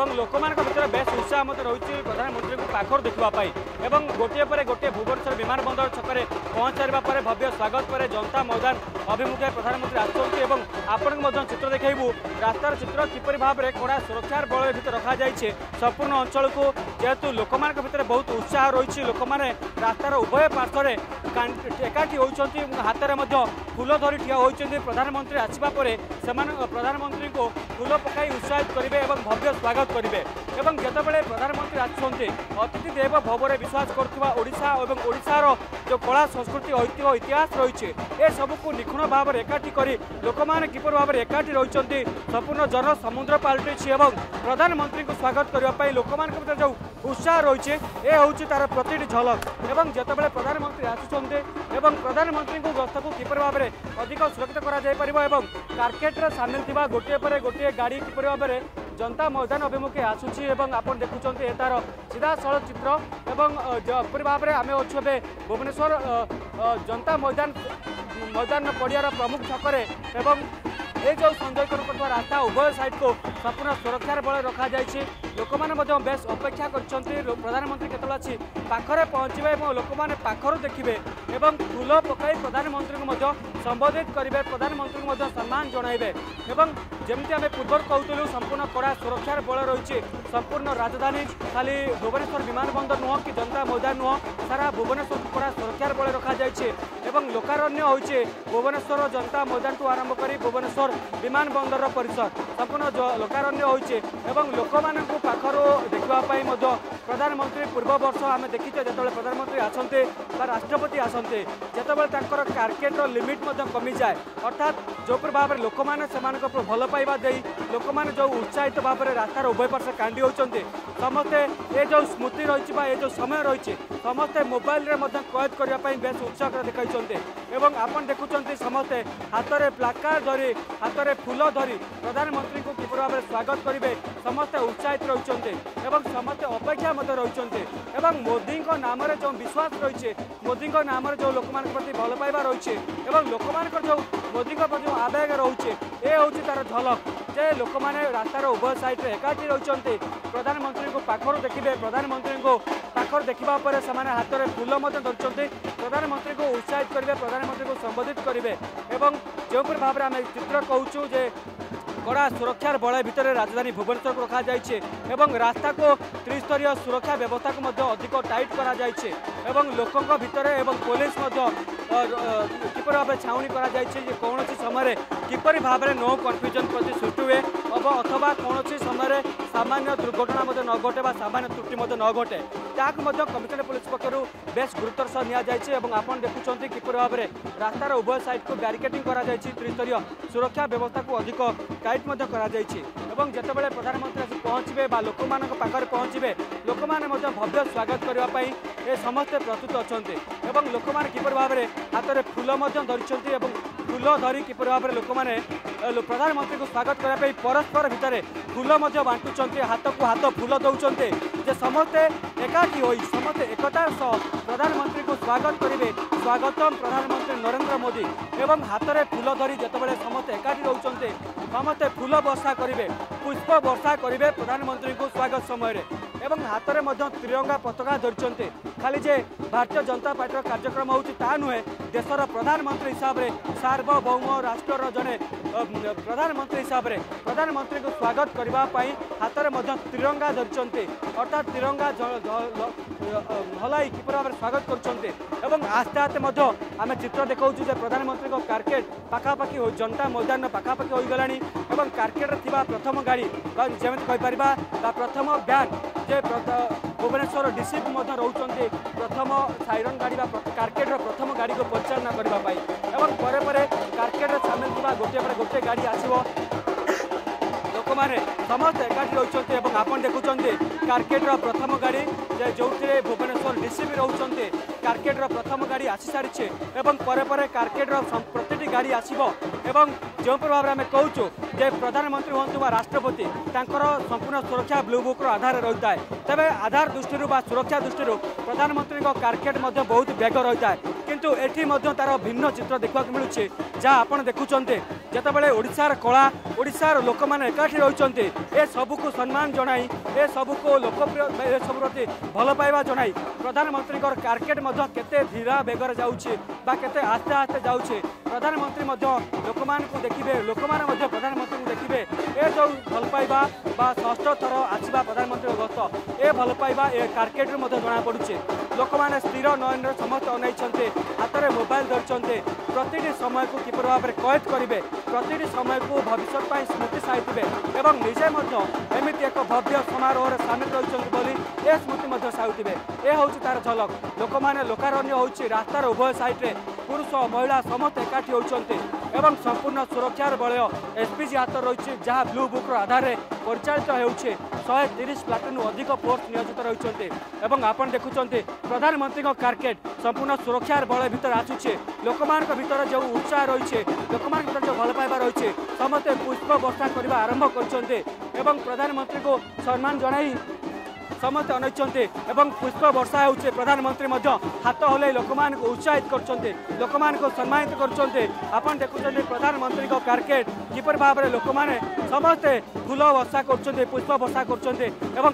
लोक भर बेस उत्साह मत रही प्रधानमंत्री को पाखर देखापी गोटे पर गोटे भुवनेश्वर विमान बंदर छकरे पहुंचार पर भव्य स्वागत पर जनता मैदान अभिमुखे प्रधानमंत्री आसपन चित्र देखू रास्तार चित्र किपर भाव में कड़ा सुरक्षार बल भर रखा जाए संपूर्ण अंचल को जेहेतु लोक भर बहुत उत्साह रही लोक मैंने रास्तार उभय पार्श्व एकाठी होती हाथ में फूल धरी ठिया होती प्रधानमंत्री आसवा प्रधानमंत्री को फूल पकाई उत्साहित करेंगे और भव्य स्वागत करेंगे जितेबाला प्रधानमंत्री आसुँच अतिथि देव भवरे विश्वास करुवा ओडार जो कला संस्कृति ऐतिह्य इतिहास रही है सबको निखुण भाव में एकाठी कर लोक मैंने किपर भाव में एकाठी रही संपूर्ण जन समुद्र पलटि प्रधानमंत्री को स्वागत करने लोक जो उत्साह रही है हूँ तार प्रति झलक एवं जितेबाला प्रधानमंत्री आसुँच प्रधानमंत्री को गस्त को किपर भाव में अधिक सुरक्षित कर कारकेट्रे सामिल थी गोटे पर गोटे गाड़ी किपर भाव में जनता मैदान अभिमुखे आसूची आप देखुं तार सीधा सड़क चित्र एपरी भाव में आम अच्छे भुवनेश्वर जनता मैदान पड़ियार प्रमुख छकरे ये जो संजयकरण रास्ता उभय साइड को संपूर्ण सुरक्षार बल रखा जाए लोक मैंने बेस अपेक्षा कर प्रधानमंत्री केतल आसी पाखरे पहुँचे लोक मैंने पाखर देखिए फूल पकाई प्रधानमंत्री को संबोधित करेंगे प्रधानमंत्री को सम्मान जणाइबे जमी आम पूर्व कहूलु संपूर्ण कड़ा सुरक्षार बल रही संपूर्ण राजधानी खाली भुवनेश्वर विमान बंदर नुह कि जनता मैदान नुह सारा भुवनेश्वर कड़ा सुरक्षार बल रखा जाए लोकारण्य होचे भुवनेश्वर जनता मैदान ठू आरंभ कर भुवनेश्वर विमान बंदर परिसर संपूर्ण लोकारण्य होचे लोक मानू पाखर देखापी प्रधानमंत्री पूर्व वर्ष आम देखीचे जो प्रधानमंत्री आसते राष्ट्रपति आसते जितेबाला कारकेट्र लिमिट कमी जाए अर्थात जो भाव में लोक मैंने भल पाइबा दे लोक मैंने जो उत्साहित भाव में रास्तार उभय पार्श्व कांडी होती समस्ते ये जो स्मृति रही ये जो समय रही समस्ते मोबाइल कैद करने बेस उत्साह देखते आप देखुं समस्ते हाथ में प्लाकार्ड धरी हाथ में फूल धरी प्रधानमंत्री को किपर भाव में स्वागत करेंगे समस्ते उत्साहित रही समस्ते अपेक्षा रही मोदी नाम जो विश्वास रही मोदी नाम जो लोक प्रति भल पाइबा रही लोक जो मोदी प्रति आवेग रोचे ये हूँ तार झलक जे लोक मैंने रास्तार उभय साइड में एकाठी रही प्रधानमंत्री को पाखर देखिए प्रधानमंत्री को पाखर देखा हाथ में फूल धरते प्रधानमंत्री को उत्साहित करेंगे प्रधानमंत्री को संबोधित करेंगे जो भाव में आम चित्र कहूँ जे कड़ा सुरक्षार बलय भितर राजधानी भुवनेश्वर को रखा जाए रास्ता को त्रिस्तरीय सुरक्षा व्यवस्था को अधिक टाइट करा जाए लोकों भितर पुलिस किपर भाव छाउनी करा जाए कौन समय किपर भाव में नो कन्फ्यूजन प्रति सृष्टि हुए अथवा कौन समय सामान्य दुर्घटना न घटे सामान्य त्रुटि न घटे ताकू कमिशनरेट पुलिस पक्षर बेस गुरुतर सह नि आप देखुं किपर भाव में रास्तार उभय साइड को बैरिकेडिंग करा जाए त्रिस्तरीय सुरक्षा व्यवस्था को अधिक टाइट करा जितेबाला प्रधानमंत्री आसी पहुँचे लोक पाखे पहुँचे लोक मैंने भव्य स्वागत करने ये समस्ते प्रस्तुत अच्छा लोक मैंने किपर भाव में हाथ में फूल धरी फूल धरी किपर भाव में लोक मैंने प्रधानमंत्री को स्वागत करने परस्पर भितर फूल बांटुंट हाथ को हाथ फूल दौरान जे समस्ते एकाठी हो समस्ते एकतार सह प्रधानमंत्री को स्वागत करेंगे स्वागतम प्रधानमंत्री नरेंद्र मोदी हाथ में फूल धरी जितेबाला समस्ते एकाठी रोचे समस्ते फूल वर्षा करेंगे पुष्प वर्षा करेंगे प्रधानमंत्री को स्वागत समय हाथ में त्रिरंगा पताका धरते खाली जे भारतीय जनता पार्टी कार्यक्रम होता नुहे देशर प्रधानमंत्री हिसाब से सार्वभौम राष्ट्र जड़े प्रधानमंत्री हिसाब से प्रधानमंत्री को स्वागत करने हाथ में त्रिरंगा धरते अर्थात त्रिरंगा हलाई किपर भाव में स्वागत कर आस्ते आस्ते आम चित्र देखा प्रधानमंत्री को कारकेट पाखापाखि जनता मैदान पाखापाखि हो गलानी कारकेट थी प्रथम गाड़ी जमी कहीपर प्रथम ब्यान जे भुवनेश्वर डीसीपी रोचे प्रथम साइरन गाड़ी कारकेट्र प्रथम गाड़ी को परिचालना करने कारकेट सामिल थी गोटे पर गोटे गाड़ी आसो लोक मैंने समस्त एकाठी रही आप देखुं कारकेट्र प्रथम गाड़ी जो भुवनेश्वर डीसीपी रोचे कारकेट्र प्रथम गाड़ी आसी सारी कारकेट्र प्रति गाड़ी आसो जो भाव में आम कहूँ जे प्रधानमंत्री हूँ राष्ट्रपति संपूर्ण सुरक्षा ब्लू बुक आधार रही है तेज आधार दृष्टि सुरक्षा दृष्टि प्रधानमंत्री कारकेट बहुत बेग रही है किंतु एठी तार भिन्न चित्र देखा मिलूँ जहाँ आप देखुं जितेबाला ओडिशार कला ओडिशार लोक मैंने एकाठी रही ए सबको सम्मान जनाई ए सबको लोकप्रिय ए सब प्रति भल पाइबा जनाई प्रधानमंत्री कार्केट केते धीरा बेगर जाऊे केते आस्ते आस्ते जाऊे प्रधानमंत्री लोक देखिए लोक मैंने प्रधानमंत्री को देखिए ए जो भल पाइबा षष्ठ थर आसवा प्रधानमंत्री गस्त ए भल पाइबा ए कार्केट जना पड़ुचे लोक मैंने स्थिर नयन समस्त अनाई हाथ में मोबाइल धरते प्रति समय को किपर भाव में कैद करेंगे प्रति समय को भविष्य स्मृति साइबे और निजे एमती एक भव्य समारोह सामिल रही ए स्मृति साउथे ए हूँ तार झलक लोक मैंने लोकारण्य हो रास्तार उभय साइड्रे पुरुष महिला समस्त एकाठी होती एवं संपूर्ण सुरक्षार बलय एसपीजी हाथ रही जहाँ ब्लू बुक्र आधार में परिचालित होउछे 130 प्लाटून अधिक फोर्स नियोजित रही आपन देखुंटे प्रधानमंत्री कार्केट संपूर्ण सुरक्षार बलय भितर आसुचे लोक भीतर जो उत्साह रही लोक भीतर जो भल पाइबा रही समस्ते पुष्प वर्षा करने आरंभ कर प्रधानमंत्री को सम्मान जनाई समस्त अनैछन्ते पुष्प वर्षा होउछे प्रधानमंत्री हाथ हल्ई लोक उत्साहित करछन्ते लोक सम्मानित करछन्ते आपन देखुछन्ते प्रधानमंत्री कार्केट किपर भाव में लोक मैंने समस्ते फूल वर्षा करछन्ते पुष्प वर्षा करछन्ते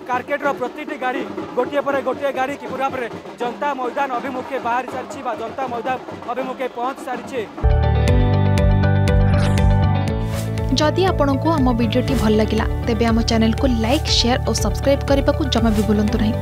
कार्केटर प्रतिटी गाड़ी गोटे पर गोटे गाड़ी किपर भाव में जनता मैदान अभिमुखे बाहरी सारी जनता मैदान अभिमुखे पहुंच सारी। जदि आपंक आम भिडी भल लगा तेब आम चैनल को लाइक शेयर और सब्सक्राइब करने को जमा भी भूलु नहीं।